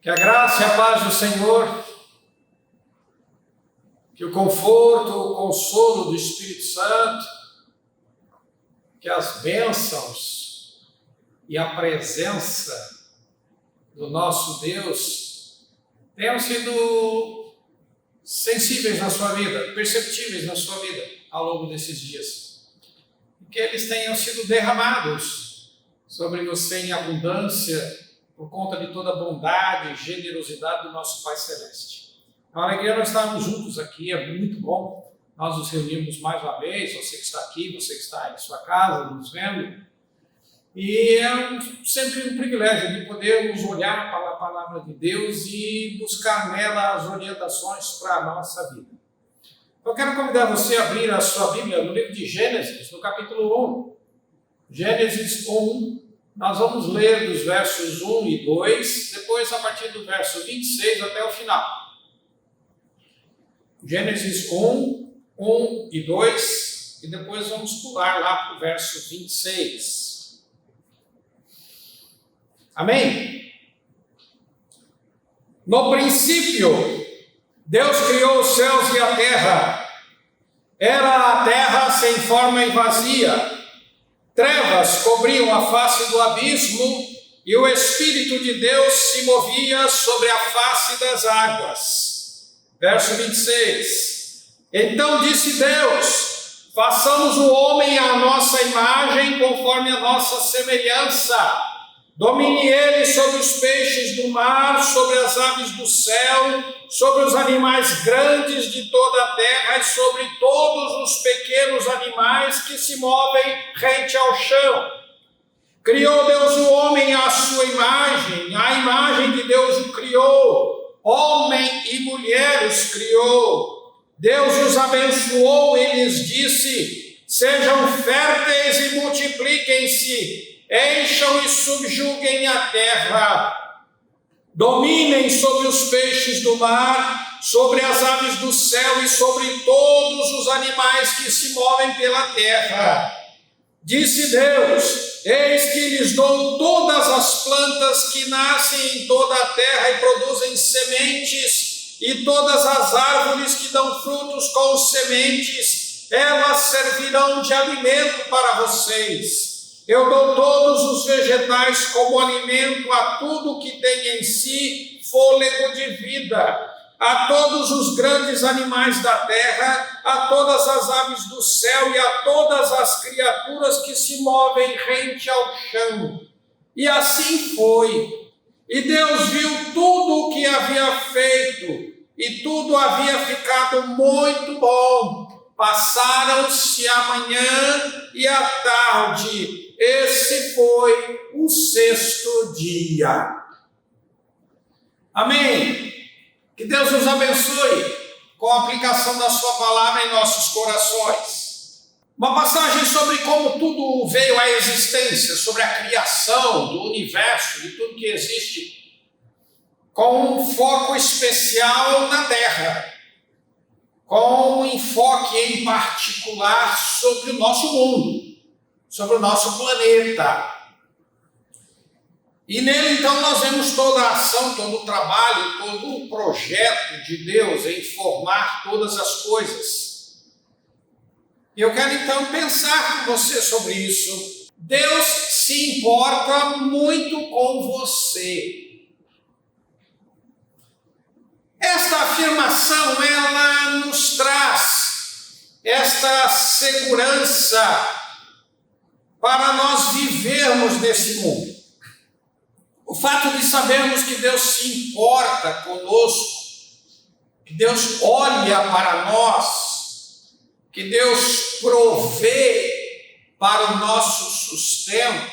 Que a graça e a paz do Senhor, que o conforto, o consolo do Espírito Santo, que as bênçãos e a presença do nosso Deus tenham sido sensíveis na sua vida, perceptíveis na sua vida ao longo desses dias. E que eles tenham sido derramados sobre você em abundância, por conta de toda a bondade e generosidade do nosso Pai Celeste. É uma alegria nós estarmos juntos aqui, é muito bom nós nos reunirmos mais uma vez, você que está aqui, você que está em sua casa, nos vendo. E é sempre um privilégio de podermos olhar para a Palavra de Deus e buscar nela as orientações para a nossa vida. Eu quero convidar você a abrir a sua Bíblia no livro de Gênesis, no capítulo 1. Gênesis 1. Nós vamos ler dos versos 1 e 2, depois a partir do verso 26 até o final. Gênesis 1, 1 e 2, e depois vamos pular lá para o verso 26. Amém? No princípio, Deus criou os céus e a terra. Era a terra sem forma e vazia. Trevas cobriam a face do abismo e o Espírito de Deus se movia sobre a face das águas. Verso 26. Então disse Deus: façamos o homem à nossa imagem, conforme a nossa semelhança. Domine ele sobre os peixes do mar, sobre as aves do céu, sobre os animais grandes de toda a terra e sobre todos os pequenos animais que se movem rente ao chão. Criou Deus o homem à sua imagem, a imagem de Deus o criou, homem e mulher os criou. Deus os abençoou e lhes disse: sejam férteis e multipliquem-se, encham e subjuguem a terra. Dominem sobre os peixes do mar, sobre as aves do céu e sobre todos os animais que se movem pela terra. Disse Deus: eis que lhes dou todas as plantas que nascem em toda a terra e produzem sementes, e todas as árvores que dão frutos com sementes, elas servirão de alimento para vocês. Eu dou todos os vegetais como alimento a tudo que tem em si fôlego de vida, a todos os grandes animais da terra, a todas as aves do céu e a todas as criaturas que se movem rente ao chão. E assim foi. E Deus viu tudo o que havia feito, e tudo havia ficado muito bom. Passaram-se a manhã e a tarde. Esse foi o sexto dia. Amém? Que Deus nos abençoe com a aplicação da sua palavra em nossos corações. Uma passagem sobre como tudo veio à existência, sobre a criação do universo, de tudo que existe, com um foco especial na Terra, com um enfoque em particular sobre o nosso mundo, sobre o nosso planeta. E nele, então, nós vemos toda a ação, todo o trabalho, todo o projeto de Deus em formar todas as coisas. E eu quero, então, pensar com você sobre isso. Deus se importa muito com você. Esta afirmação, ela nos traz esta segurança para nós vivermos nesse mundo. O fato de sabermos que Deus se importa conosco, que Deus olha para nós, que Deus provê para o nosso sustento,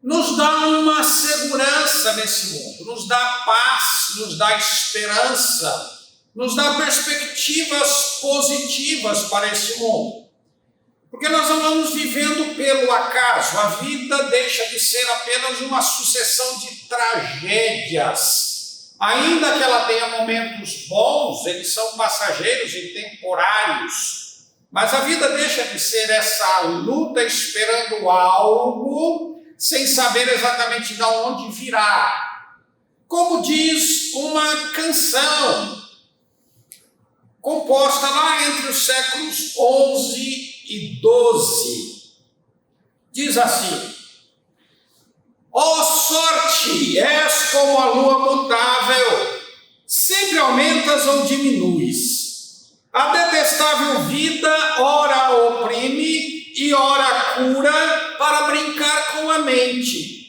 nos dá uma segurança nesse mundo, nos dá paz, nos dá esperança, nos dá perspectivas positivas para esse mundo. Porque nós não vamos vivendo pelo acaso. A vida deixa de ser apenas uma sucessão de tragédias. Ainda que ela tenha momentos bons, eles são passageiros e temporários. Mas a vida deixa de ser essa luta esperando algo, sem saber exatamente de onde virá. como diz uma canção, composta lá entre os séculos XI e XII. Diz assim: ó sorte, és como a lua mutável, sempre aumentas ou diminuis. A detestável vida ora oprime e ora cura para brincar com a mente.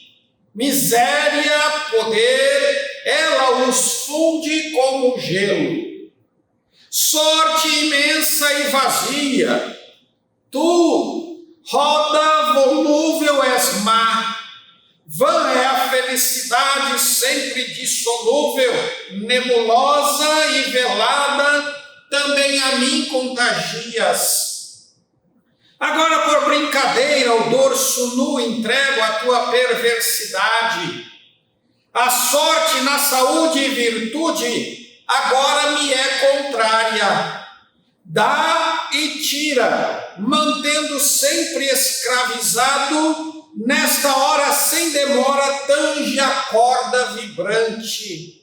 Miséria, poder, ela os funde como gelo. Sorte imensa e vazia, tu, roda volúvel és má. Vã é a felicidade sempre dissolúvel, nebulosa e velada, também a mim contagias. Agora por brincadeira o dorso nu entrego à tua perversidade. A sorte na saúde e virtude agora me é contrária. Dá e tira, mantendo sempre escravizado, nesta hora sem demora tange a corda vibrante.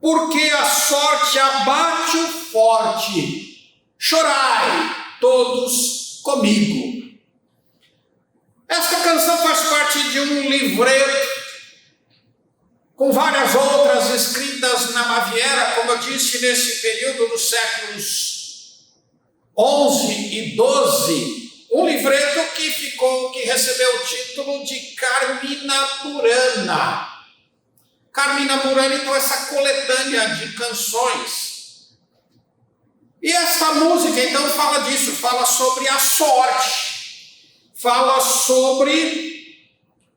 Porque a sorte abate o forte, chorai todos comigo. Esta canção faz parte de um livreto, com várias outras escritas na Baviera, como eu disse, nesse período dos séculos XI e XII, um livreto que recebeu o título de Carmina Burana. Carmina Burana, então, essa coletânea de canções. E esta música, então, fala disso, fala sobre a sorte, fala sobre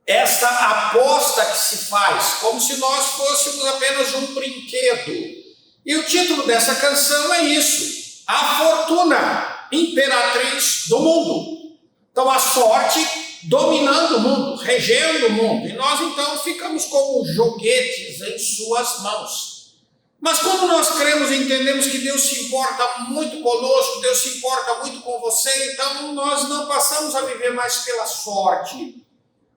esta aposta que se faz, como se nós fôssemos apenas um brinquedo. E o título dessa canção é isso: a fortuna, imperatriz do mundo. Então, a sorte dominando o mundo, regendo o mundo, e nós então ficamos como joguetes em suas mãos. Mas quando nós cremos e entendemos que Deus se importa muito conosco, Deus se importa muito com você, então nós não passamos a viver mais pela sorte,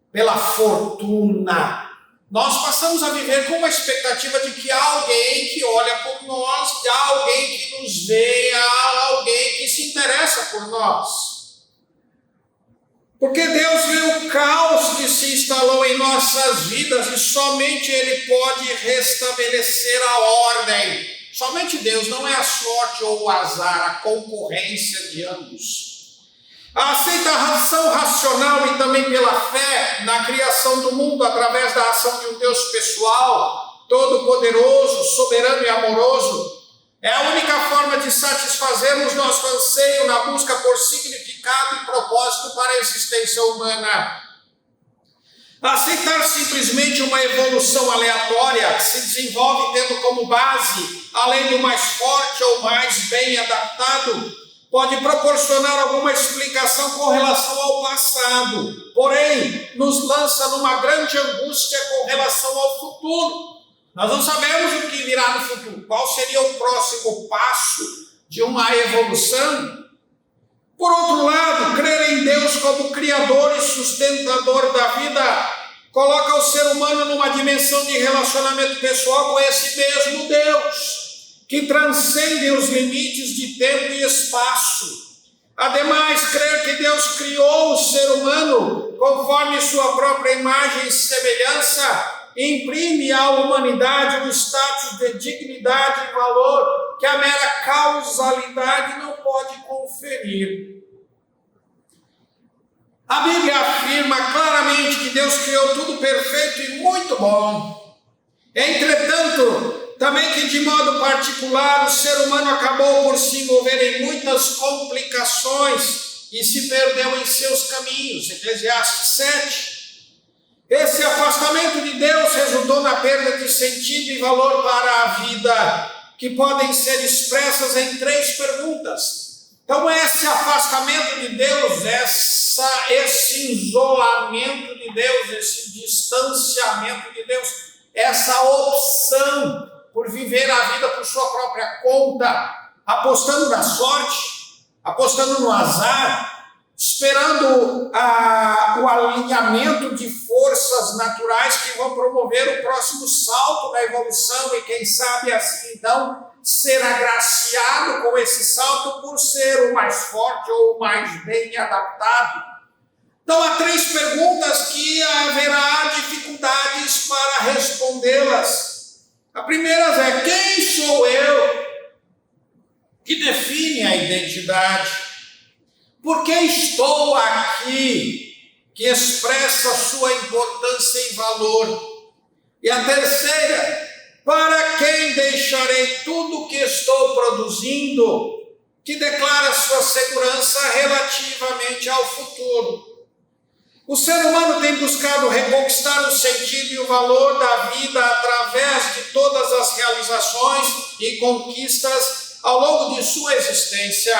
pela fortuna. Nós passamos a viver com uma expectativa de que há alguém que olha por nós, há alguém que nos vê, há alguém que se interessa por nós. Porque Deus vê o caos que se instalou em nossas vidas e somente Ele pode restabelecer a ordem. Somente Deus, não é a sorte ou o azar, a concorrência de ambos. A aceitação racional e também pela fé na criação do mundo através da ação de um Deus pessoal, todo-poderoso, soberano e amoroso, é a única forma de satisfazermos nosso anseio na busca por significado e propósito para a existência humana. Aceitar simplesmente uma evolução aleatória que se desenvolve tendo como base, além do mais forte ou mais bem adaptado, pode proporcionar alguma explicação com relação ao passado, porém nos lança numa grande angústia com relação ao futuro. Nós não sabemos o que virá no futuro, qual seria o próximo passo de uma evolução. Por outro lado, crer em Deus como Criador e sustentador da vida coloca o ser humano numa dimensão de relacionamento pessoal com esse mesmo Deus, que transcende os limites de tempo e espaço. Ademais, crer que Deus criou o ser humano conforme sua própria imagem e semelhança imprime à humanidade um status de dignidade e valor que a mera causalidade não pode conferir. A Bíblia afirma claramente que Deus criou tudo perfeito e muito bom. Entretanto, também que de modo particular o ser humano acabou por se envolver em muitas complicações e se perdeu em seus caminhos. Eclesiastes 7. Esse afastamento de Deus resultou na perda de sentido e valor para a vida, que podem ser expressas em 3 perguntas. Então, esse afastamento de Deus, esse isolamento de Deus, esse distanciamento de Deus, essa opção por viver a vida por sua própria conta, apostando na sorte, apostando no azar, esperando o alinhamento de forças naturais que vão promover o próximo salto da evolução e quem sabe assim então ser agraciado com esse salto por ser o mais forte ou o mais bem adaptado. Então há 3 perguntas que haverá dificuldades para respondê-las. A primeira é: quem sou eu? Que define a identidade. Por que estou aqui? Que expressa a sua importância e valor. E a terceira: para quem deixarei tudo o que estou produzindo? Que declara sua segurança relativamente ao futuro. O ser humano tem buscado reconquistar o sentido e o valor da vida através de todas as realizações e conquistas ao longo de sua existência.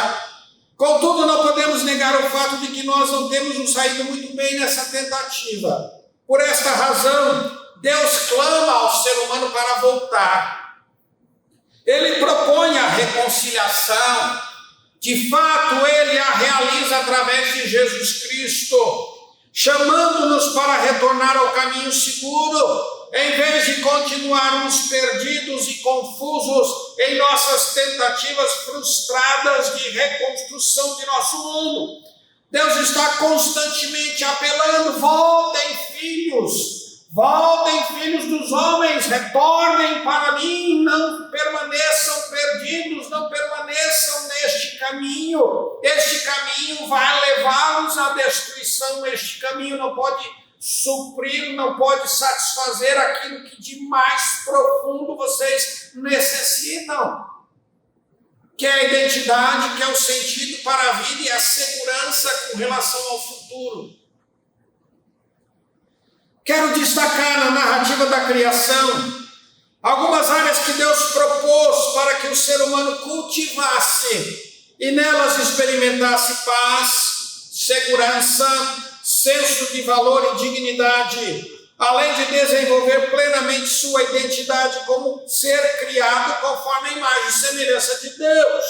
Contudo, não podemos negar o fato de que nós não temos nos saído muito bem nessa tentativa. Por esta razão, Deus clama ao ser humano para voltar. Ele propõe a reconciliação. De fato, ele a realiza através de Jesus Cristo, chamando-nos para retornar ao caminho seguro, em vez de continuarmos perdidos e confusos em nossas tentativas frustradas de reconstrução de nosso mundo. Deus está constantemente apelando: voltem, filhos dos homens, retornem para mim, não permaneçam perdidos, não permaneçam neste caminho. Este caminho vai levá-los à destruição, este caminho não pode suprir, não pode satisfazer aquilo que de mais profundo vocês necessitam, que é a identidade, que é o sentido para a vida e a segurança com relação ao futuro. Quero destacar na narrativa da criação algumas áreas que Deus propôs para que o ser humano cultivasse e nelas experimentasse paz, segurança, senso de valor e dignidade, além de desenvolver plenamente sua identidade como ser criado conforme a imagem e semelhança de Deus.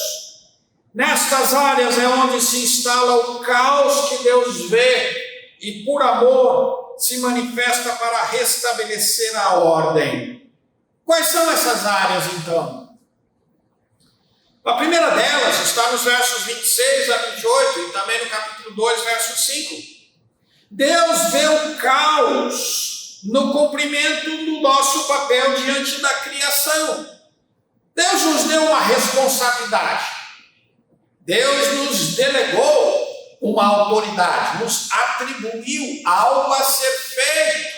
Nestas áreas é onde se instala o caos que Deus vê e, por amor, se manifesta para restabelecer a ordem. Quais são essas áreas, então? A primeira delas está nos versos 26 a 28 e também no capítulo 2, verso 5. Deus vê o caos no cumprimento do nosso papel diante da criação. Deus nos deu uma responsabilidade. Deus nos delegou uma autoridade, nos atribuiu algo a ser feito.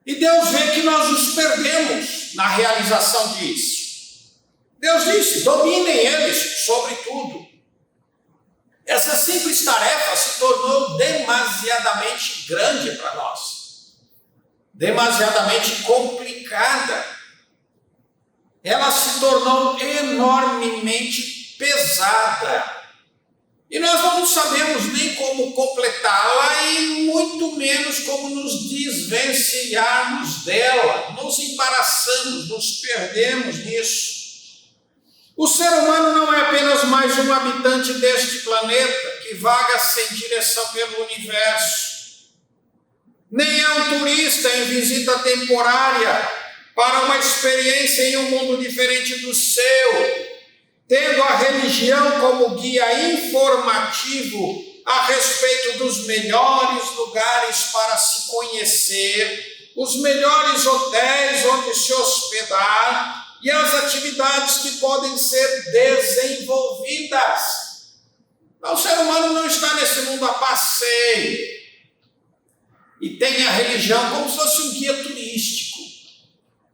E Deus vê que nós nos perdemos na realização disso. Deus disse: dominem eles sobre tudo. Essa simples tarefa se tornou demasiadamente grande para nós, demasiadamente complicada. Ela se tornou enormemente pesada. E nós não sabemos nem como completá-la e muito menos como nos desvencilharmos dela. Nos embaraçamos, nos perdemos nisso. O ser humano não é apenas mais um habitante deste planeta que vaga sem direção pelo universo. Nem é um turista em visita temporária para uma experiência em um mundo diferente do seu, tendo a religião como guia informativo a respeito dos melhores lugares para se conhecer, os melhores hotéis onde se hospedar e as atividades que podem ser desenvolvidas. Então, o ser humano não está nesse mundo a passeio e tem a religião como se fosse um guia turístico.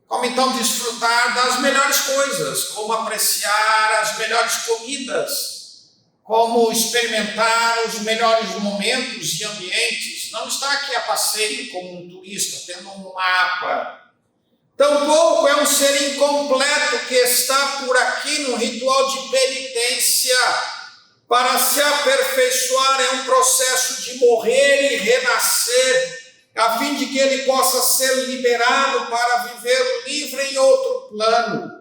Como então desfrutar das melhores coisas, como apreciar as melhores comidas, como experimentar os melhores momentos e ambientes. Não está aqui a passeio como um turista, tendo um mapa. Tampouco é um ser incompleto que está por aqui no ritual de penitência. Para se aperfeiçoar é um processo de morrer e renascer, a fim de que ele possa ser liberado para viver livre em outro plano.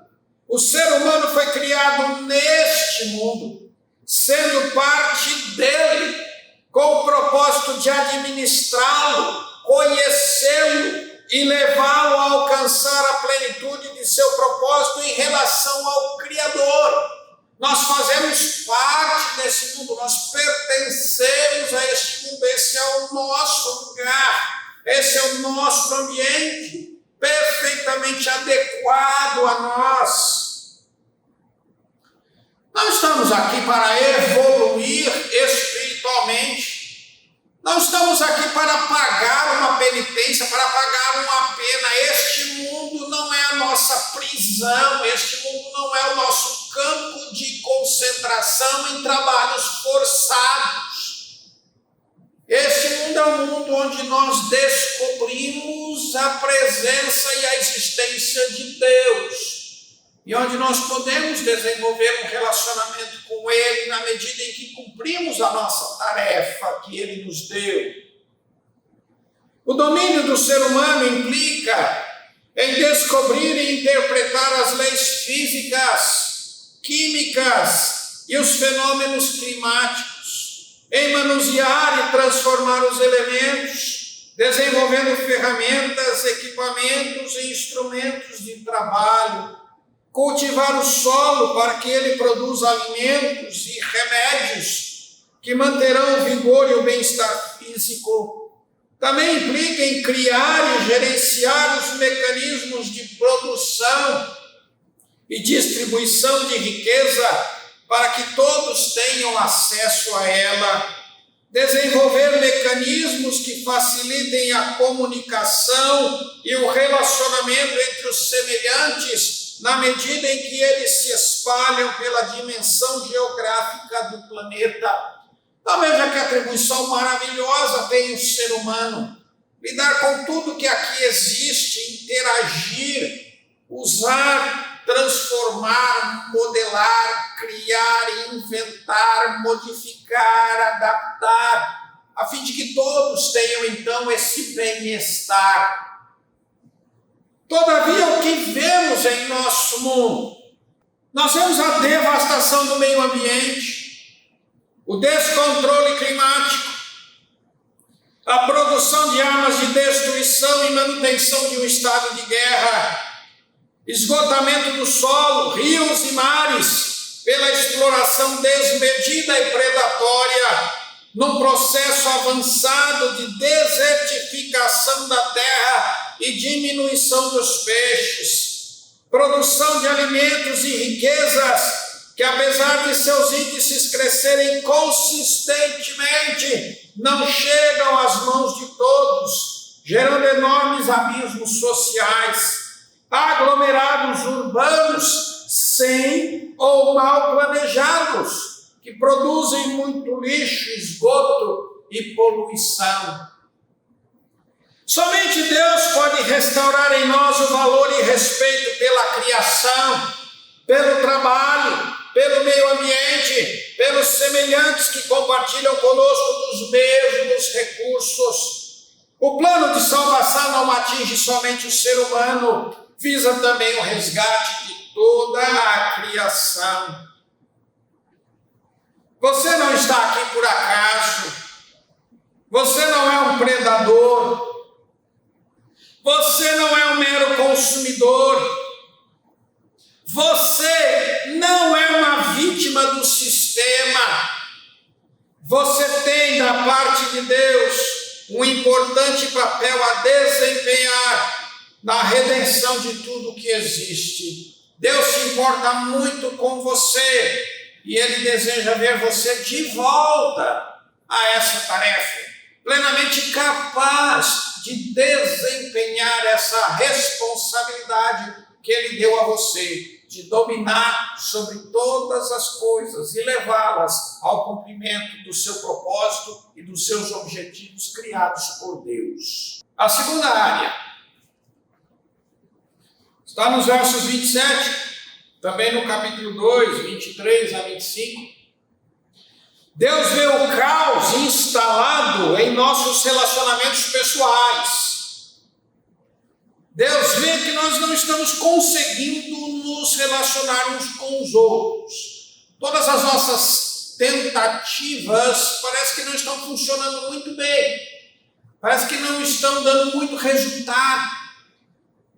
O ser humano foi criado neste mundo, sendo parte dele, com o propósito de administrá-lo, conhecê-lo e levá-lo a alcançar a plenitude de seu propósito em relação ao Criador. Nós fazemos parte desse mundo, nós pertencemos a este mundo, esse é o nosso lugar, esse é o nosso ambiente, perfeitamente adequado a nós. Não estamos aqui para evoluir espiritualmente, não estamos aqui para pagar uma penitência, para pagar uma pena. Este mundo não é a nossa prisão, este mundo não é o nosso campo de concentração em trabalhos forçados. Este mundo é um mundo onde nós descobrimos a presença e a existência de Deus, e onde nós podemos desenvolver um relacionamento com Ele na medida em que cumprimos a nossa tarefa que Ele nos deu. O domínio do ser humano implica em descobrir e interpretar as leis físicas, químicas e os fenômenos climáticos, em manusear e transformar os elementos, desenvolvendo ferramentas, equipamentos e instrumentos de trabalho, cultivar o solo para que ele produza alimentos e remédios que manterão o vigor e o bem-estar físico. Também implica em criar e gerenciar os mecanismos de produção e distribuição de riqueza para que todos tenham acesso a ela. Desenvolver mecanismos que facilitem a comunicação e o relacionamento entre os semelhantes na medida em que eles se espalham pela dimensão geográfica do planeta. Então veja que atribuição maravilhosa tem o ser humano. Lidar com tudo que aqui existe, interagir, usar, transformar, modelar, criar, inventar, modificar, adaptar, a fim de que todos tenham então esse bem-estar. Todavia, o que vemos em nosso mundo? Nós vemos a devastação do meio ambiente, o descontrole climático, a produção de armas de destruição e manutenção de um estado de guerra, esgotamento do solo, rios e mares, pela exploração desmedida e predatória, num processo avançado de desertificação da terra e diminuição dos peixes, produção de alimentos e riquezas que, apesar de seus índices crescerem consistentemente, não chegam às mãos de todos, gerando enormes abismos sociais, aglomerados urbanos sem ou mal planejados, que produzem muito lixo, esgoto e poluição. Somente Deus pode restaurar em nós o valor e respeito pela criação, pelo trabalho, pelo meio ambiente, pelos semelhantes que compartilham conosco dos mesmos recursos. O plano de salvação não atinge somente o ser humano, visa também o resgate de toda a criação. Você não está aqui por acaso, você não é um predador, você não é um mero consumidor, você não é uma vítima do sistema, você tem da parte de Deus um importante papel a desempenhar na redenção de tudo que existe. Deus se importa muito com você e Ele deseja ver você de volta a essa tarefa, plenamente capaz de desempenhar essa responsabilidade que Ele deu a você, de dominar sobre todas as coisas e levá-las ao cumprimento do seu propósito e dos seus objetivos criados por Deus. A segunda área está nos versos 27, também no capítulo 2, 23 a 25. Deus vê o caos instalado em nossos relacionamentos pessoais. Deus vê que nós não estamos conseguindo nos relacionar uns com os outros. Todas as nossas tentativas parece que não estão funcionando muito bem, parece que não estão dando muito resultado.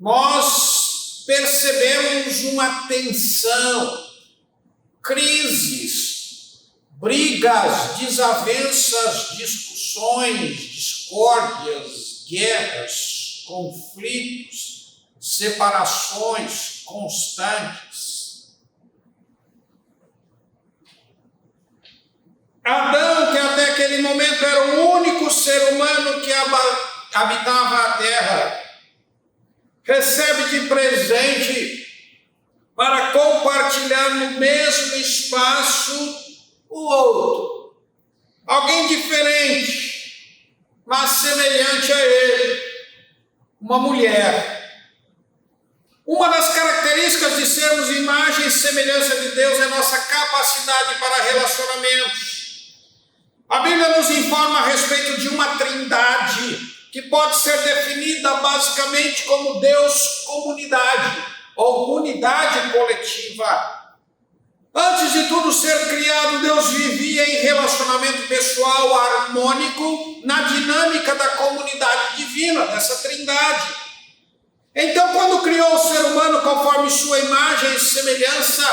Nós percebemos uma tensão, crises, brigas, desavenças, discussões, discórdias, guerras, conflitos, separações constantes. Adão, que até aquele momento era o único ser humano que habitava a terra, recebe de presente, para compartilhar no mesmo espaço, o outro. Alguém diferente, mas semelhante a ele, uma mulher. Uma das características de sermos imagem e semelhança de Deus é nossa capacidade para relacionamentos. A Bíblia nos informa a respeito de uma trindade que pode ser definida basicamente como Deus comunidade ou unidade coletiva. Antes de tudo ser criado, Deus vivia em relacionamento pessoal harmônico na dinâmica da comunidade divina, dessa trindade. Então, quando criou o ser humano conforme sua imagem e semelhança,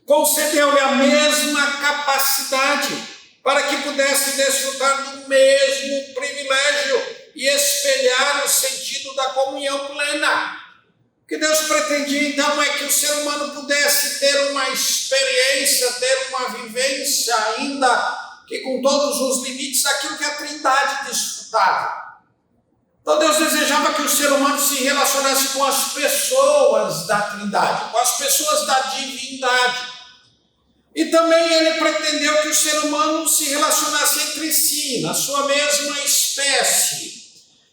concedeu-lhe a mesma capacidade para que pudesse desfrutar do mesmo privilégio e espelhar o sentido da comunhão plena. O que Deus pretendia então é que o ser humano pudesse ter uma experiência, ter uma vivência, ainda que com todos os limites, aquilo que a Trindade desfrutava. Então Deus desejava que o ser humano se relacionasse com as pessoas da Trindade, com as pessoas da divindade. E também ele pretendeu que o ser humano se relacionasse entre si, na sua mesma espécie.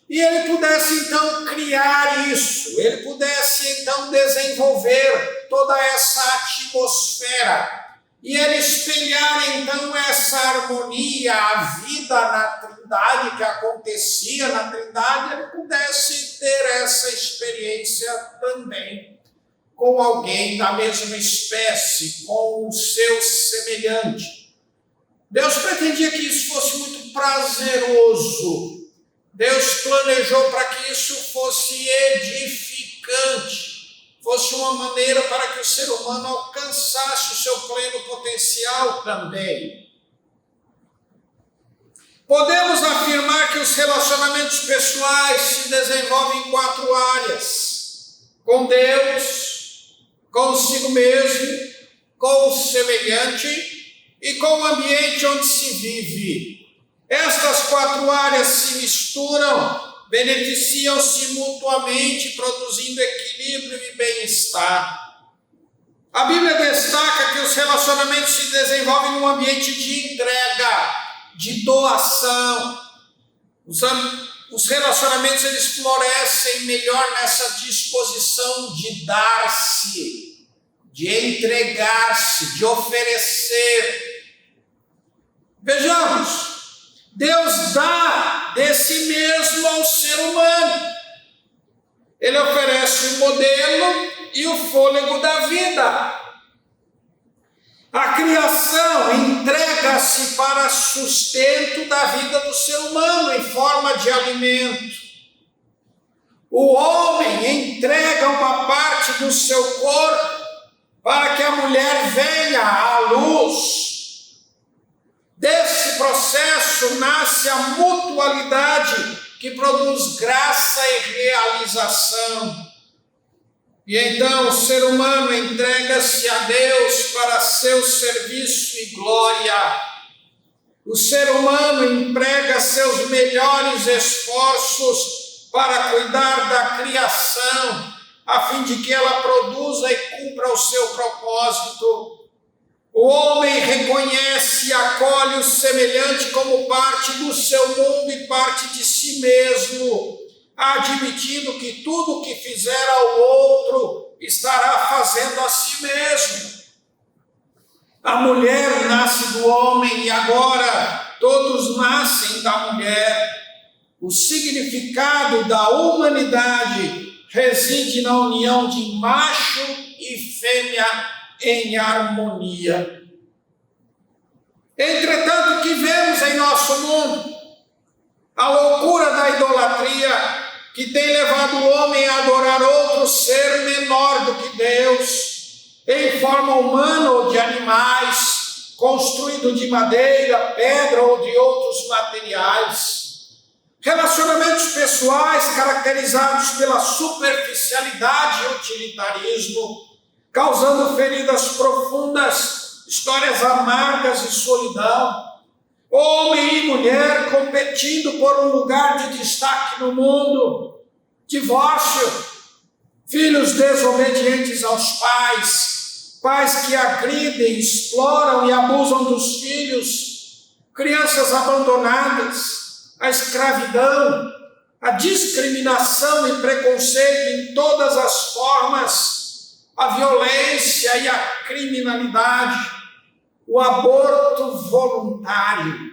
E ele pudesse então criar isso, ele pudesse então desenvolver toda essa atmosfera. E ele espelhar então essa harmonia, a vida na Trindade, que acontecia na Trindade, ele pudesse ter essa experiência também com alguém da mesma espécie, com o seu semelhante. Deus pretendia que isso fosse muito prazeroso. Deus planejou para que isso fosse edificante, fosse uma maneira para que o ser humano alcançasse o seu pleno potencial também. Podemos afirmar que os relacionamentos pessoais se desenvolvem em 4 áreas: com Deus, consigo mesmo, com o semelhante e com o ambiente onde se vive. Estas 4 áreas se misturam, beneficiam-se mutuamente, produzindo equilíbrio e bem-estar. A Bíblia destaca que os relacionamentos se desenvolvem num ambiente de entrega, de doação. Os relacionamentos eles florescem melhor nessa disposição de dar-se, de entregar-se, de oferecer. Vejamos, Deus dá desse mesmo ao ser humano. Ele oferece o modelo e o fôlego da vida. A criação entrega-se para sustento da vida do ser humano em forma de alimento. O homem entrega uma parte do seu corpo para que a mulher venha à luz. Desse processo nasce a mutualidade que produz graça e realização. E então o ser humano entrega-se a Deus para seu serviço e glória. O ser humano emprega seus melhores esforços para cuidar da criação, a fim de que ela produza e cumpra o seu propósito. O homem reconhece e acolhe o semelhante como parte do seu mundo e parte de si mesmo, admitindo que tudo o que fizer ao outro estará fazendo a si mesmo. A mulher nasce do homem e agora todos nascem da mulher. O significado da humanidade reside na união de macho e fêmea em harmonia. Entretanto, o que vemos em nosso mundo? A loucura da idolatria que tem levado o homem a adorar outro ser menor do que Deus, em forma humana ou de animais, construído de madeira, pedra ou de outros materiais. Relacionamentos pessoais caracterizados pela superficialidade e utilitarismo, causando feridas profundas, histórias amargas e solidão. Homem e mulher competindo por um lugar de destaque no mundo. Divórcio, filhos desobedientes aos pais, pais que agridem, exploram e abusam dos filhos, crianças abandonadas, a escravidão, a discriminação e preconceito em todas as formas, a violência e a criminalidade, o aborto voluntário.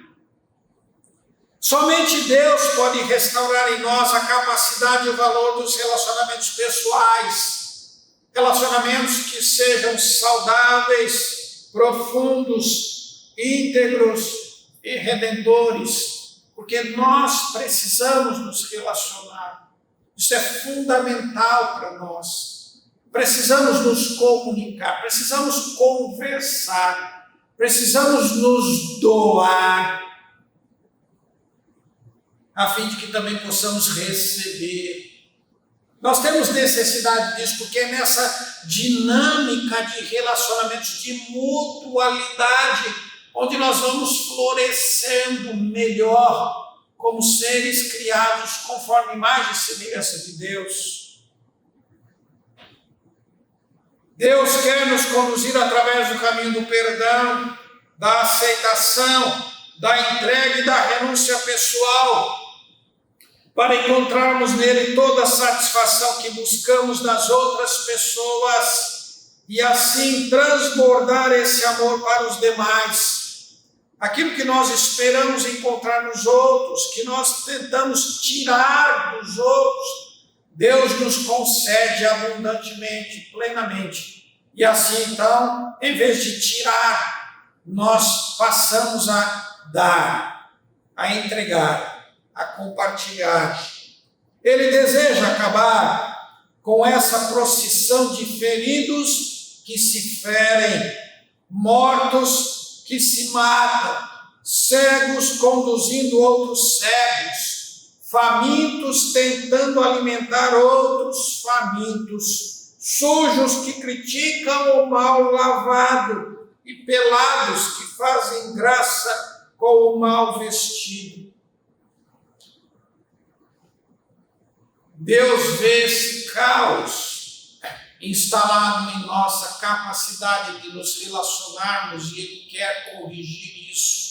Somente Deus pode restaurar em nós a capacidade e o valor dos relacionamentos pessoais, relacionamentos que sejam saudáveis, profundos, íntegros e redentores, porque nós precisamos nos relacionar. Isso é fundamental para nós. Precisamos nos comunicar, precisamos conversar, precisamos nos doar, a fim de que também possamos receber. Nós temos necessidade disso, porque é nessa dinâmica de relacionamentos, de mutualidade, onde nós vamos florescendo melhor como seres criados conforme a imagem e semelhança de Deus. Deus quer nos conduzir através do caminho do perdão, da aceitação, da entrega e da renúncia pessoal, para encontrarmos nele toda a satisfação que buscamos nas outras pessoas e assim transbordar esse amor para os demais. Aquilo que nós esperamos encontrar nos outros, que nós tentamos tirar dos outros, Deus nos concede abundantemente, plenamente. E assim, então, em vez de tirar, nós passamos a dar, a entregar, a compartilhar. Ele deseja acabar com essa procissão de feridos que se ferem, mortos que se matam, cegos conduzindo outros cegos, famintos tentando alimentar outros famintos, sujos que criticam o mal lavado e pelados que fazem graça com o mal vestido. Deus vê esse caos instalado em nossa capacidade de nos relacionarmos e Ele quer corrigir isso.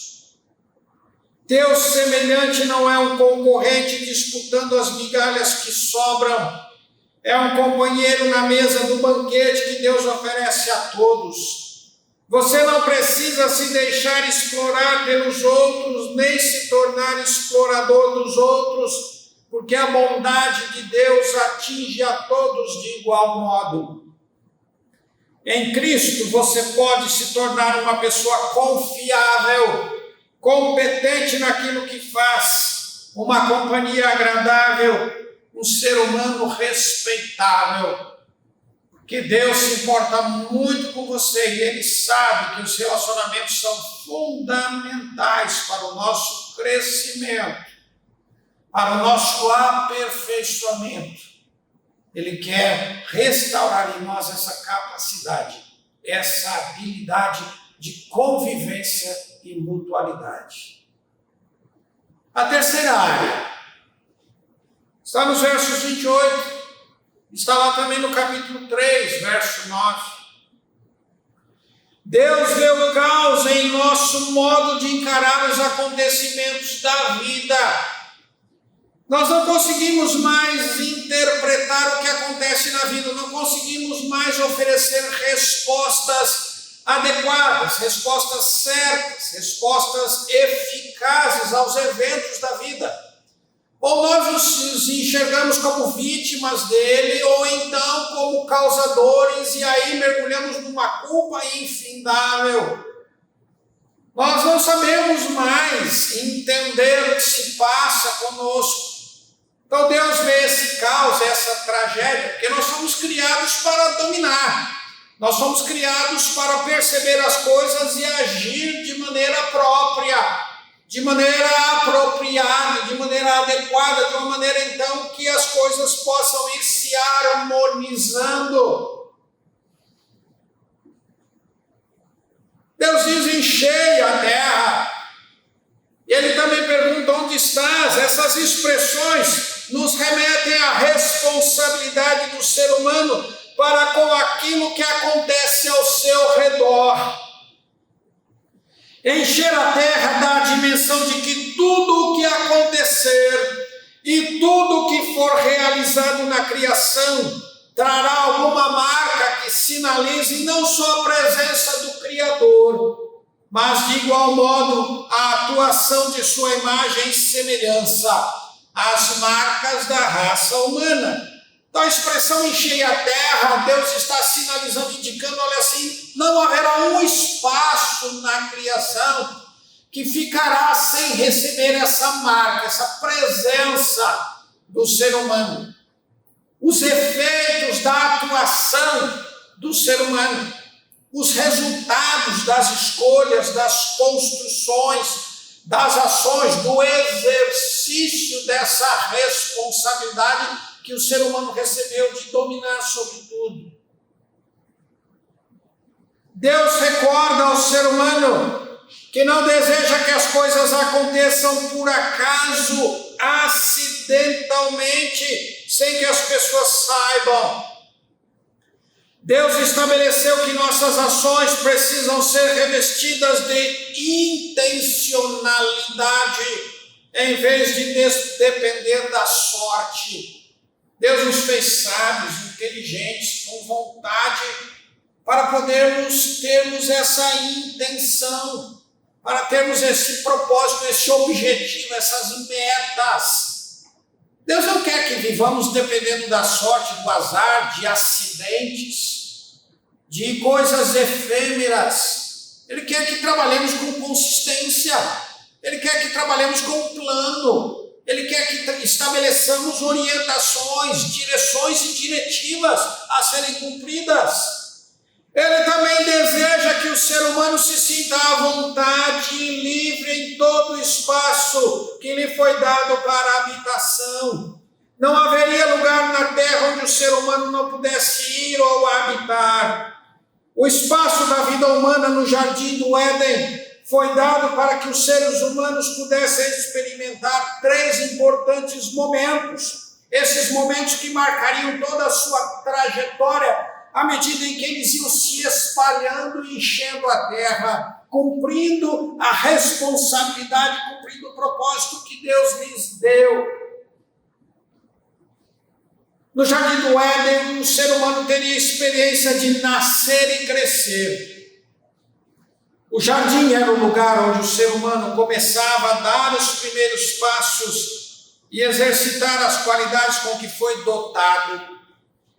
Deus semelhante não é um concorrente disputando as migalhas que sobram, é um companheiro na mesa do banquete que Deus oferece a todos. Você não precisa se deixar explorar pelos outros, nem se tornar explorador dos outros, porque a bondade de Deus atinge a todos de igual modo. Em Cristo você pode se tornar uma pessoa confiável, competente naquilo que faz, uma companhia agradável, um ser humano respeitável, que Deus se importa muito com você e Ele sabe que os relacionamentos são fundamentais para o nosso crescimento, para o nosso aperfeiçoamento. Ele quer restaurar em nós essa capacidade, essa habilidade de convivência e mutualidade. A terceira área está nos versos 28, está lá também no capítulo 3, verso 9. Deus vê o caos em nosso modo de encarar os acontecimentos da vida. Nós não conseguimos mais interpretar o que acontece na vida, não conseguimos mais oferecer respostas adequadas, respostas certas, respostas eficazes aos eventos da vida. Ou nós nos enxergamos como vítimas dele, ou então como causadores, e aí mergulhamos numa culpa infindável. Nós não sabemos mais entender o que se passa conosco. Então Deus vê esse caos, essa tragédia, porque nós somos criados para dominar. Nós somos criados para perceber as coisas e agir de maneira própria, de maneira apropriada, de maneira adequada, de uma maneira então que as coisas possam ir se harmonizando. Deus diz: enchei a terra. E ele também pergunta: onde estás? Essas expressões nos remetem à responsabilidade do ser humano para com aquilo que acontece ao seu redor. Encher a terra dá a dimensão de que tudo o que acontecer e tudo o que for realizado na criação trará alguma marca que sinalize não só a presença do Criador, mas de igual modo a atuação de sua imagem e semelhança, as marcas da raça humana. Então a expressão encher a terra, Deus está sinalizando, indicando, olha assim, não haverá um espaço na criação que ficará sem receber essa marca, essa presença do ser humano. Os efeitos da atuação do ser humano, os resultados das escolhas, das construções, das ações, do exercício dessa responsabilidade que o ser humano recebeu de dominar sobre tudo. Deus recorda ao ser humano que não deseja que as coisas aconteçam por acaso, acidentalmente, sem que as pessoas saibam. Deus estabeleceu que nossas ações precisam ser revestidas de intencionalidade, em vez de depender da sorte. Deus nos fez sábios, inteligentes, com vontade, para podermos termos essa intenção, para termos esse propósito, esse objetivo, essas metas. Deus não quer que vivamos dependendo da sorte, do azar, de acidentes, de coisas efêmeras. Ele quer que trabalhemos com consistência, Ele quer que trabalhemos com um plano, Ele quer que estabeleçamos orientações, direções e diretivas a serem cumpridas. Ele também deseja que o ser humano se sinta à vontade e livre em todo o espaço que lhe foi dado para habitação. Não haveria lugar na terra onde o ser humano não pudesse ir ou habitar. O espaço da vida humana no jardim do Éden foi dado para que os seres humanos pudessem experimentar 3 importantes momentos. Esses momentos que marcariam toda a sua trajetória, à medida em que eles iam se espalhando e enchendo a terra, cumprindo a responsabilidade, cumprindo o propósito que Deus lhes deu. No jardim do Éden, o ser humano teria a experiência de nascer e crescer. O jardim era o lugar onde o ser humano começava a dar os primeiros passos e exercitar as qualidades com que foi dotado,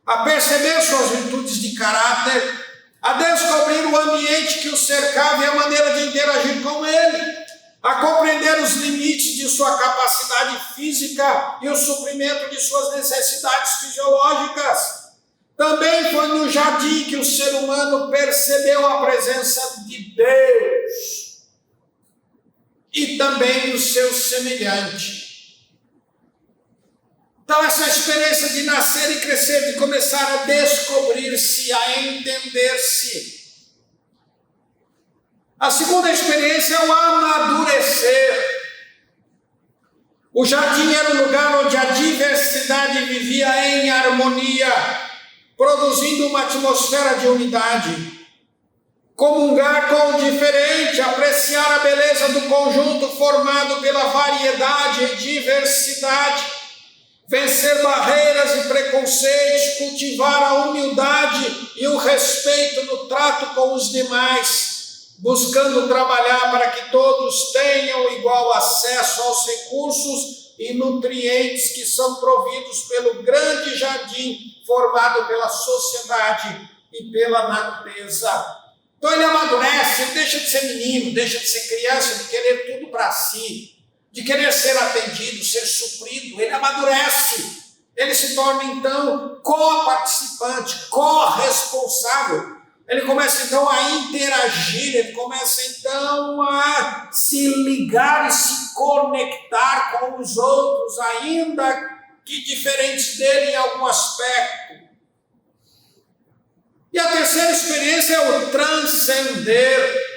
a perceber suas virtudes de caráter, a descobrir o ambiente que o cercava e a maneira de interagir com ele, a compreender os limites de sua capacidade física e o suprimento de suas necessidades fisiológicas. Também foi no jardim que o ser humano percebeu a presença de Deus e também do seu semelhante. Então essa experiência de nascer e crescer, de começar a descobrir-se, a entender-se. A segunda experiência é o amadurecer. O jardim era o lugar onde a diversidade vivia em harmonia, produzindo uma atmosfera de unidade. Comungar com o diferente, apreciar a beleza do conjunto formado pela variedade e diversidade, vencer barreiras e preconceitos, cultivar a humildade e o respeito no trato com os demais, buscando trabalhar para que todos tenham igual acesso aos recursos e nutrientes que são providos pelo grande jardim formado pela sociedade e pela natureza. Então ele amadurece, ele deixa de ser menino, deixa de ser criança, de querer tudo para si, de querer ser atendido, ser suprido. Ele amadurece, ele se torna então co-participante, co-responsável. Ele começa então a interagir, ele começa então a se ligar e se conectar com os outros, ainda que diferentes dele em algum aspecto. E a terceira experiência é o transcender.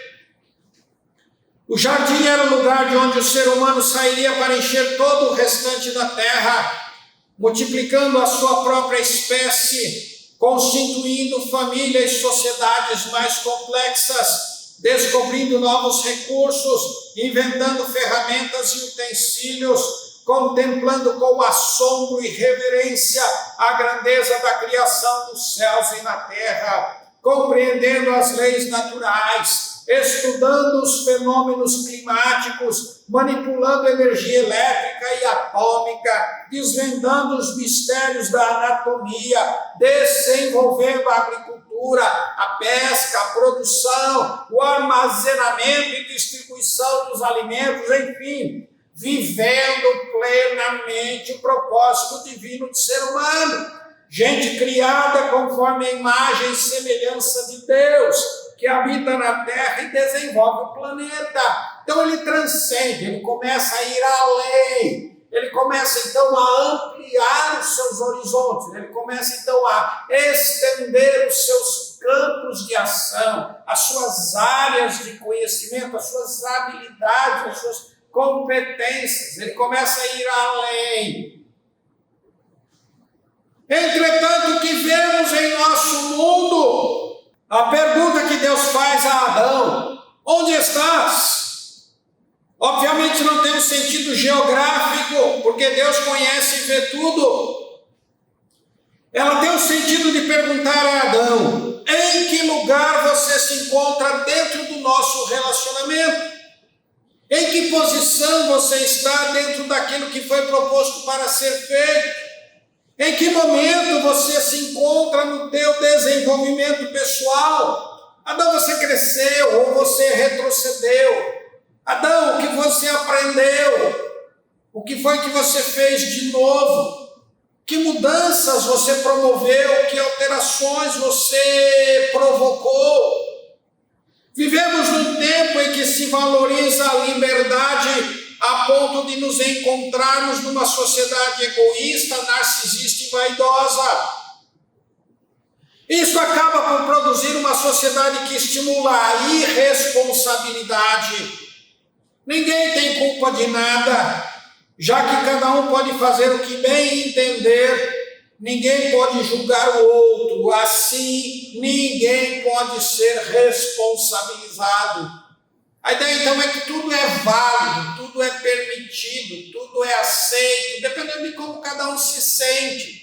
O jardim era o lugar de onde o ser humano sairia para encher todo o restante da terra, multiplicando a sua própria espécie, constituindo famílias e sociedades mais complexas, descobrindo novos recursos, inventando ferramentas e utensílios, contemplando com assombro e reverência a grandeza da criação dos céus e na terra, compreendendo as leis naturais, estudando os fenômenos climáticos, manipulando energia elétrica e atômica, desvendando os mistérios da anatomia, desenvolvendo a agricultura, a pesca, a produção, o armazenamento e distribuição dos alimentos, enfim, vivendo plenamente o propósito divino de ser humano. Gente criada conforme a imagem e semelhança de Deus, que habita na terra e desenvolve o planeta. Então ele transcende, ele começa a ir além, ele começa então a ampliar os seus horizontes, ele começa então a estender os seus campos de ação, as suas áreas de conhecimento, as suas habilidades, as suas competências, ele começa a ir além. Entretanto, o que vemos em nosso mundo, a pergunta que Deus faz a Adão: onde estás? Obviamente não tem um sentido geográfico, porque Deus conhece e vê tudo. Ela tem o sentido de perguntar a Adão: em que lugar você se encontra dentro do nosso relacionamento? Em que posição você está dentro daquilo que foi proposto para ser feito? Em que momento você se encontra no teu desenvolvimento pessoal? Adão, você cresceu ou você retrocedeu? Adão, o que você aprendeu? O que foi que você fez de novo? Que mudanças você promoveu? Que alterações você provocou? Vivemos num tempo em que se valoriza a liberdade a ponto de nos encontrarmos numa sociedade egoísta, narcisista e vaidosa. Isso acaba por produzir uma sociedade que estimula a irresponsabilidade. Ninguém tem culpa de nada, já que cada um pode fazer o que bem entender. Ninguém pode julgar o outro, assim ninguém pode ser responsabilizado. A ideia então é que tudo é válido, tudo é permitido, tudo é aceito, dependendo de como cada um se sente.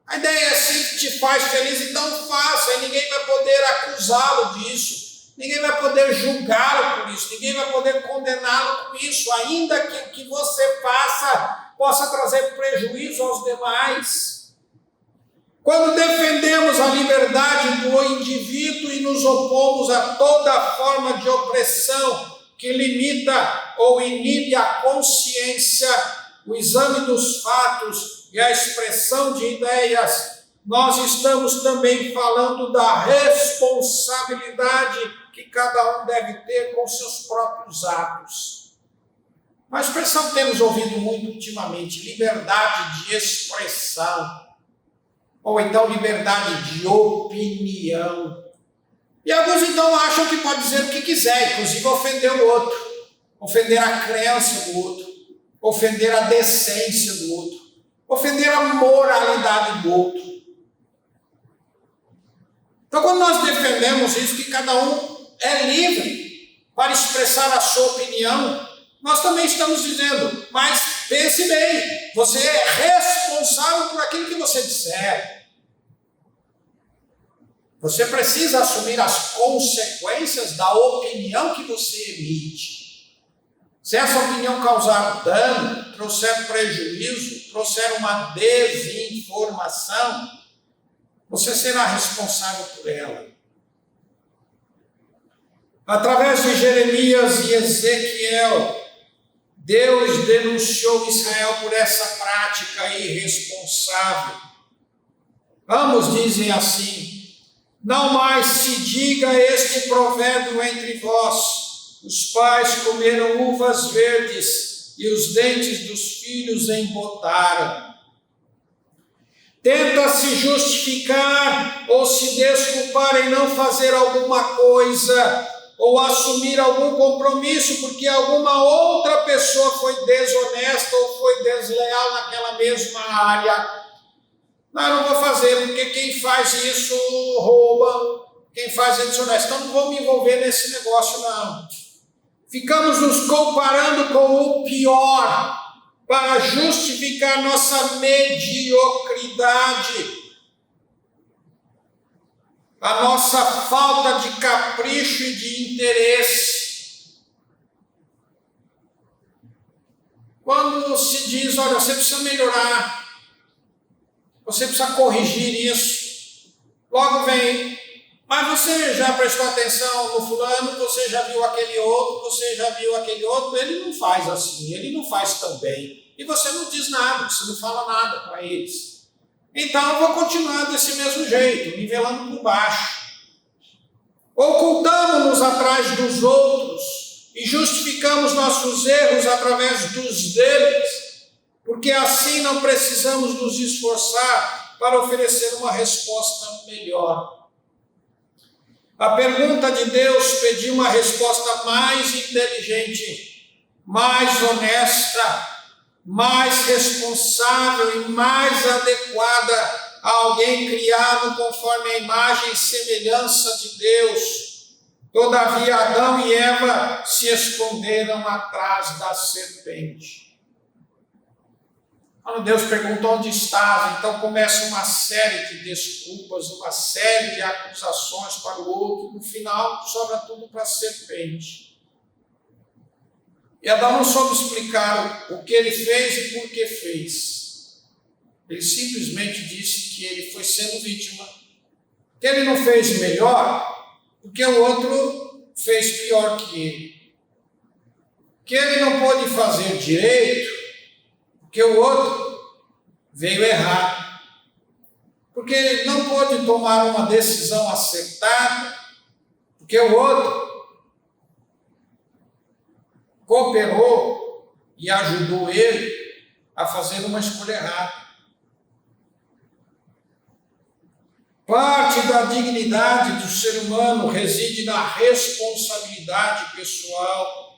A ideia é se te faz feliz, então faça, e ninguém vai poder acusá-lo disso, ninguém vai poder julgá-lo por isso, ninguém vai poder condená-lo por isso, ainda que o que você faça possa trazer prejuízo aos demais. Quando defendemos a liberdade do indivíduo e nos opomos a toda forma de opressão que limita ou inibe a consciência, o exame dos fatos e a expressão de ideias, nós estamos também falando da responsabilidade que cada um deve ter com seus próprios atos. Uma expressão que temos ouvido muito ultimamente: liberdade de expressão. Ou então liberdade de opinião. E alguns então acham que pode dizer o que quiser, inclusive ofender o outro, ofender a crença do outro, ofender a decência do outro, ofender a moralidade do outro. Então, quando nós defendemos isso, que cada um é livre para expressar a sua opinião, nós também estamos dizendo: mas pense bem, você é responsável por aquilo que você disser. Você precisa assumir as consequências da opinião que você emite. Se essa opinião causar dano, trouxer prejuízo, trouxer uma desinformação, você será responsável por ela. Através de Jeremias e Ezequiel, Deus denunciou Israel por essa prática irresponsável. Ambos dizem assim: não mais se diga este provérbio entre vós: os pais comeram uvas verdes e os dentes dos filhos embotaram. Tenta se justificar ou se desculpar em não fazer alguma coisa ou assumir algum compromisso porque alguma outra pessoa foi desonesta ou foi desleal naquela mesma área. Não, eu não vou fazer, porque quem faz isso rouba, quem faz é desonesto. Então não vou me envolver nesse negócio, não. Ficamos nos comparando com o pior para justificar nossa mediocridade, a nossa falta de capricho e de interesse. Quando se diz, olha, você precisa melhorar, você precisa corrigir isso, logo vem, mas você já prestou atenção no fulano, você já viu aquele outro, ele não faz assim, ele não faz tão bem. E você não diz nada, você não fala nada para eles. Então eu vou continuar desse mesmo jeito, nivelando por baixo. Ocultamos-nos atrás dos outros e justificamos nossos erros através dos deles, porque assim não precisamos nos esforçar para oferecer uma resposta melhor. A pergunta de Deus pediu uma resposta mais inteligente, mais honesta, mais responsável e mais adequada a alguém criado conforme a imagem e semelhança de Deus. Todavia, Adão e Eva se esconderam atrás da serpente. Quando Deus perguntou onde estava, então começa uma série de desculpas, uma série de acusações para o outro. No final, sobra tudo para a serpente. E Adão não soube explicar o que ele fez e por que fez. Ele simplesmente disse que ele foi sendo vítima. Que ele não fez melhor, porque o outro fez pior que ele. Que ele não pôde fazer direito, porque o outro veio errado. Porque ele não pôde tomar uma decisão acertada, porque o outro cooperou e ajudou ele a fazer uma escolha errada. Parte da dignidade do ser humano reside na responsabilidade pessoal.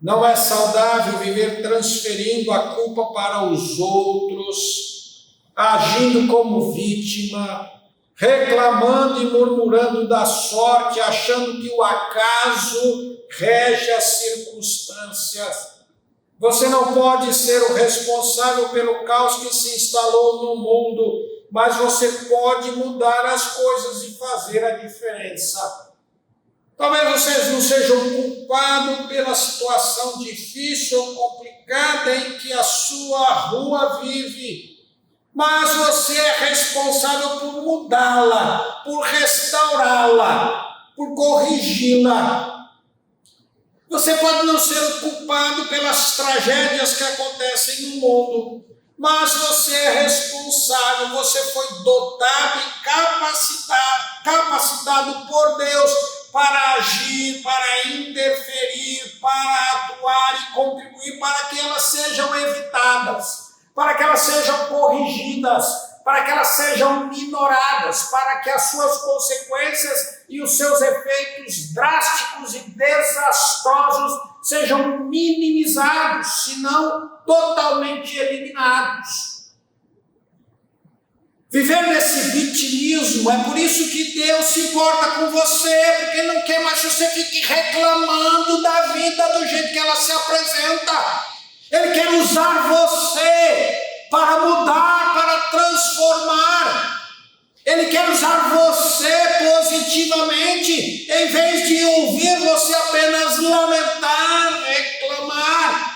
Não é saudável viver transferindo a culpa para os outros, agindo como vítima, reclamando e murmurando da sorte, achando que o acaso rege as circunstâncias. Você não pode ser o responsável pelo caos que se instalou no mundo, mas você pode mudar as coisas e fazer a diferença. Talvez vocês não sejam culpados pela situação difícil ou complicada em que a sua rua vive, mas você é responsável por mudá-la, por restaurá-la, por corrigi-la. Você pode não ser o culpado pelas tragédias que acontecem no mundo, mas você é responsável, você foi dotado e capacitado por Deus para agir, para interferir, para atuar e contribuir para que elas sejam evitadas, para que elas sejam corrigidas, para que elas sejam minoradas, para que as suas consequências e os seus efeitos drásticos e desastrosos sejam minimizados, se não totalmente eliminados. Viver nesse vitimismo, é por isso que Deus se importa com você, porque não quer mais que você fique reclamando da vida do jeito que ela se apresenta. Ele quer usar você para mudar, para transformar. Ele quer usar você positivamente, em vez de ouvir você apenas lamentar, reclamar.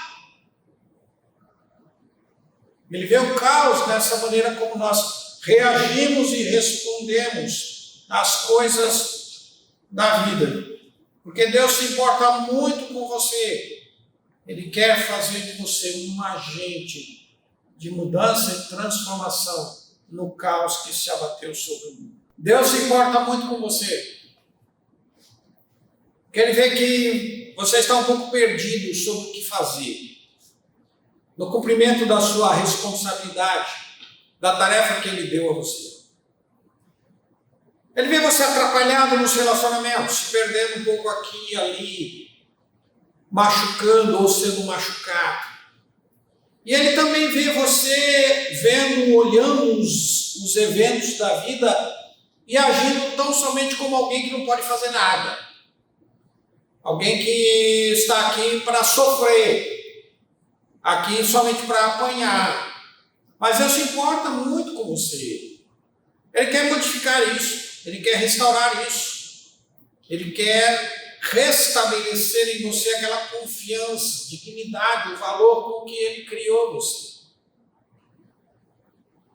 Ele vê o caos dessa maneira como nós reagimos e respondemos às coisas da vida. Porque Deus se importa muito com você. Ele quer fazer de você um agente de mudança e transformação no caos que se abateu sobre o mundo. Deus se importa muito com você. Porque Ele vê que você está um pouco perdido sobre o que fazer. No cumprimento da sua responsabilidade, da tarefa que Ele deu a você. Ele vê você atrapalhado nos relacionamentos, se perdendo um pouco aqui e ali, machucando ou sendo machucado. E Ele também vê você olhando os eventos da vida e agindo tão somente como alguém que não pode fazer nada. Alguém que está aqui para sofrer, aqui somente para apanhar. Mas Deus se importa muito com você. Ele quer modificar isso, Ele quer restaurar isso. Ele quer restabelecer em você aquela confiança, dignidade, o valor com que Ele criou você.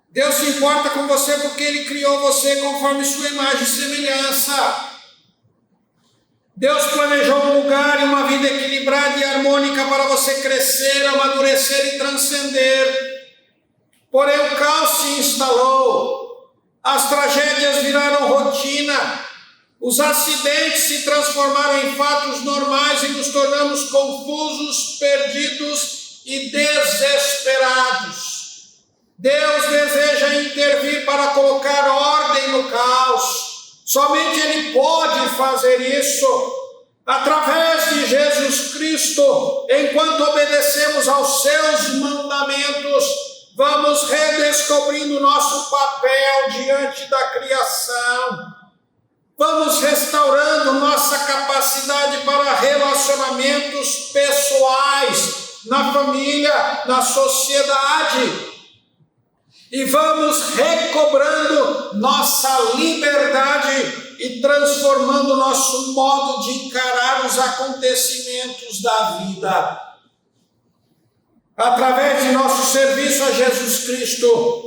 Deus se importa com você porque Ele criou você conforme sua imagem e semelhança. Deus planejou um lugar e uma vida equilibrada e harmônica para você crescer, amadurecer e transcender. Porém, o caos se instalou, as tragédias viraram rotina, os acidentes se transformaram em fatos normais e nos tornamos confusos, perdidos e desesperados. Deus deseja intervir para colocar ordem no caos. Somente Ele pode fazer isso através de Jesus Cristo. Enquanto obedecemos aos seus mandamentos, vamos redescobrindo nosso papel diante da criação. Vamos restaurando nossa capacidade para relacionamentos pessoais, na família, na sociedade. E vamos recobrando nossa liberdade e transformando nosso modo de encarar os acontecimentos da vida. Através de nosso serviço a Jesus Cristo,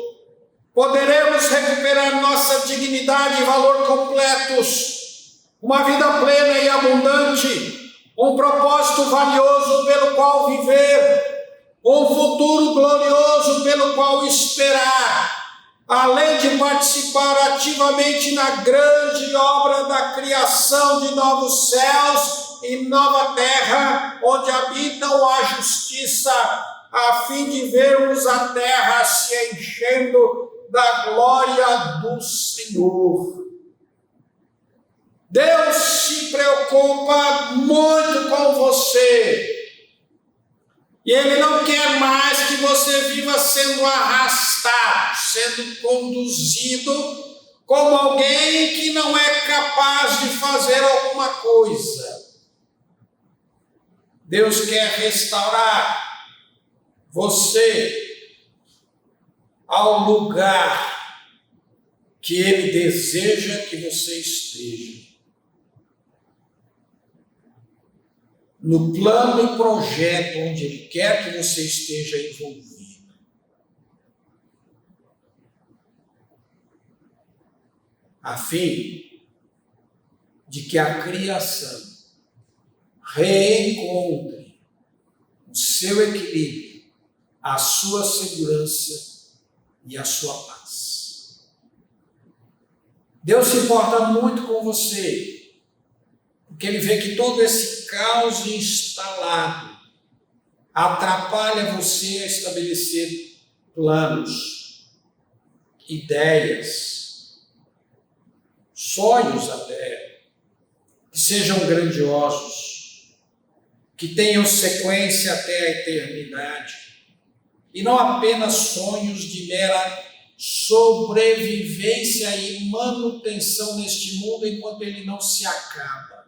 poderemos recuperar nossa dignidade e valor completos, uma vida plena e abundante, um propósito valioso pelo qual viver, um futuro glorioso pelo qual esperar, além de participar ativamente na grande obra da criação de novos céus e nova terra, onde habitam a justiça, a fim de vermos a terra se enchendo da glória do Senhor. Deus se preocupa muito com você. E Ele não quer mais que você viva sendo arrastado, sendo conduzido como alguém que não é capaz de fazer alguma coisa. Deus quer restaurar você ao lugar que Ele deseja que você esteja. No plano e projeto onde Ele quer que você esteja envolvido. A fim de que a criação reencontre o seu equilíbrio, a sua segurança e a sua paz. Deus se importa muito com você, porque Ele vê que todo esse caos instalado atrapalha você a estabelecer planos, ideias, sonhos até, que sejam grandiosos, que tenham sequência até a eternidade, e não apenas sonhos de mera sobrevivência e manutenção neste mundo enquanto ele não se acaba.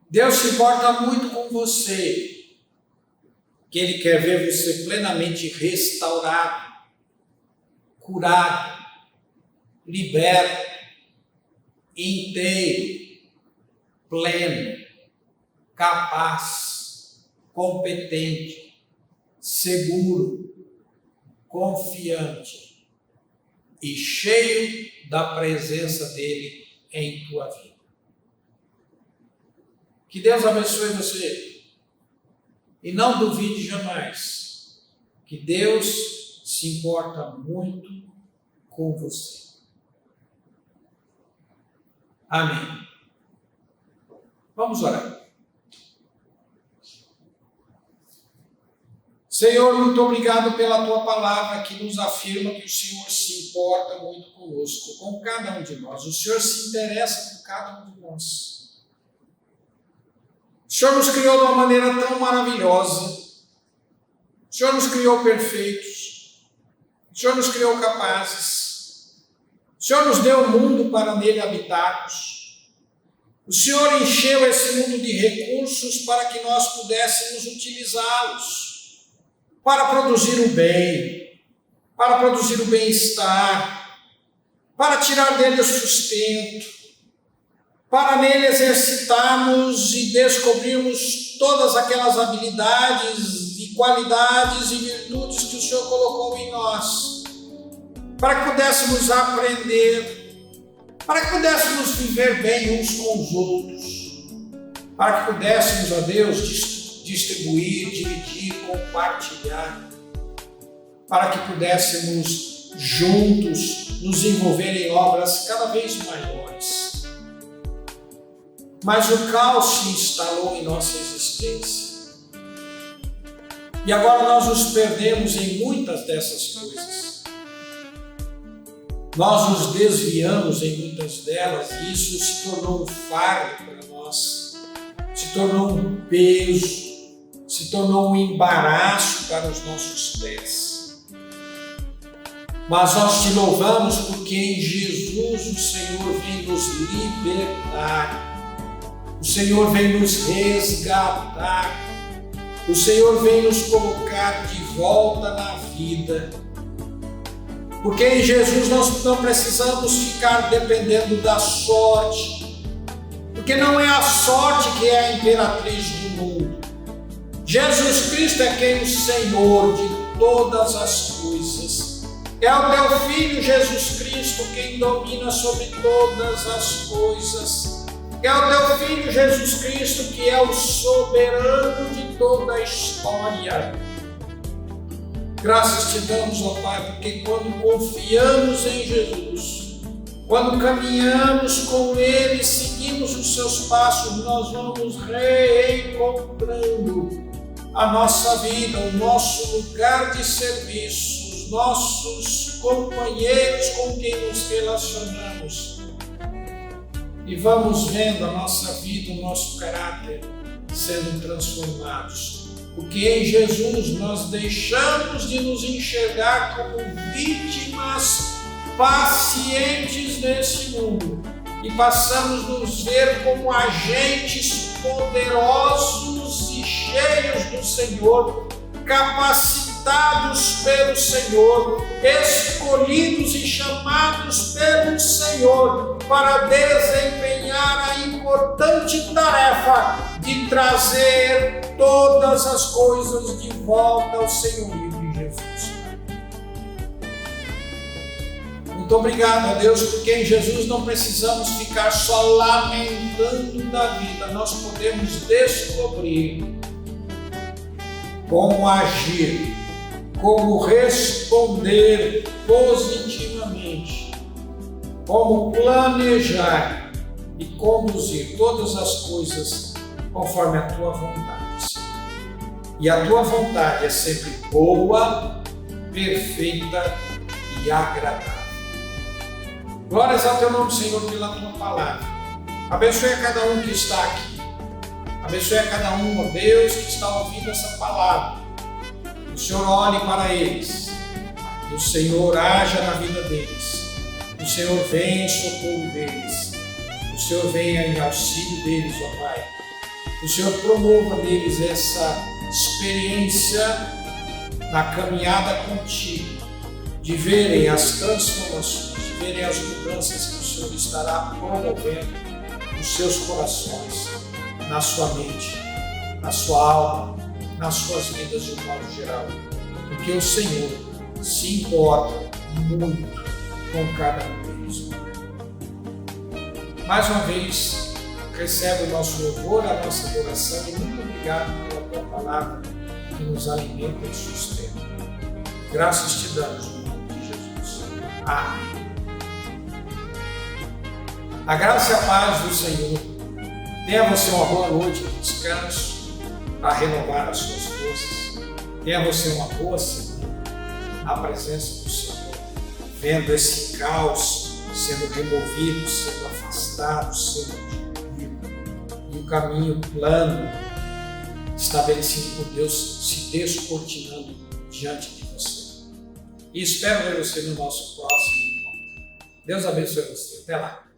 Deus se importa muito com você, que Ele quer ver você plenamente restaurado, curado, liberto, inteiro, pleno, capaz, competente, seguro, confiante e cheio da presença dEle em tua vida. Que Deus abençoe você. E não duvide jamais que Deus se importa muito com você. Amém. Vamos orar. Senhor, muito obrigado pela tua palavra que nos afirma que o Senhor se importa muito conosco, com cada um de nós. O Senhor se interessa por cada um de nós. O Senhor nos criou de uma maneira tão maravilhosa. O Senhor nos criou perfeitos. O Senhor nos criou capazes. O Senhor nos deu o mundo para nele habitarmos. O Senhor encheu esse mundo de recursos para que nós pudéssemos utilizá-los para produzir o bem, para produzir o bem-estar, para tirar dele o sustento, para nele exercitarmos e descobrirmos todas aquelas habilidades e qualidades e virtudes que o Senhor colocou em nós, para que pudéssemos aprender, para que pudéssemos viver bem uns com os outros, para que pudéssemos, ó Deus, distribuir, dividir, compartilhar, para que pudéssemos juntos nos envolver em obras cada vez maiores. Mas o caos se instalou em nossa existência. E agora nós nos perdemos em muitas dessas coisas. Nós nos desviamos em muitas delas e isso se tornou um fardo para nós, se tornou um peso, se tornou um embaraço para os nossos pés. Mas nós te louvamos porque em Jesus o Senhor vem nos libertar, o Senhor vem nos resgatar, o Senhor vem nos colocar de volta na vida. Porque em Jesus nós não precisamos ficar dependendo da sorte, porque não é a sorte que é a imperatriz do mundo. Jesus Cristo é quem o Senhor de todas as coisas. É o teu Filho Jesus Cristo quem domina sobre todas as coisas. É o teu Filho Jesus Cristo que é o soberano de toda a história. Graças te damos, ó Pai, porque quando confiamos em Jesus, quando caminhamos com Ele, seguimos os seus passos, nós vamos reencontrando a nossa vida, o nosso lugar de serviço, os nossos companheiros com quem nos relacionamos. E vamos vendo a nossa vida, o nosso caráter sendo transformados. Porque em Jesus nós deixamos de nos enxergar como vítimas pacientes nesse mundo e passamos a nos ver como agentes poderosos e cheios do Senhor, capacitados pelo Senhor, escolhidos e chamados pelo Senhor para desempenhar a importante tarefa de trazer todas as coisas de volta ao senhorio de Jesus. Muito obrigado a Deus, porque em Jesus não precisamos ficar só lamentando da vida, nós podemos descobrir como agir, como responder positivamente, como planejar e conduzir todas as coisas conforme a tua vontade. E a tua vontade é sempre boa, perfeita e agradável. Glórias ao teu nome, Senhor, pela tua palavra. Abençoe a cada um que está aqui. Abençoe a cada um, ó Deus, que está ouvindo essa palavra. O Senhor olhe para eles. E o Senhor haja na vida deles. O Senhor venha em socorro deles. O Senhor venha em auxílio deles, ó Pai. O Senhor promova deles essa experiência na caminhada contigo, de verem as transformações, de verem as mudanças que o Senhor estará promovendo nos seus corações, na sua mente, na sua alma, nas suas vidas de um modo geral. Porque o Senhor se importa muito com cada um deles. mais uma vez, recebe o nosso louvor, a nossa adoração e muito obrigado pela tua palavra que nos alimenta e sustenta. Graças te damos no nome de Jesus. Amém. A graça e a paz do Senhor. Tenha você uma boa noite de descanso para renovar as suas forças. Tenha você uma boa semana na presença do Senhor, vendo esse caos sendo removido, sendo afastado, sendo diminuído, e o caminho plano estabelecido por Deus se descortinando diante de você. E espero ver você no nosso próximo encontro. Deus abençoe você. Até lá.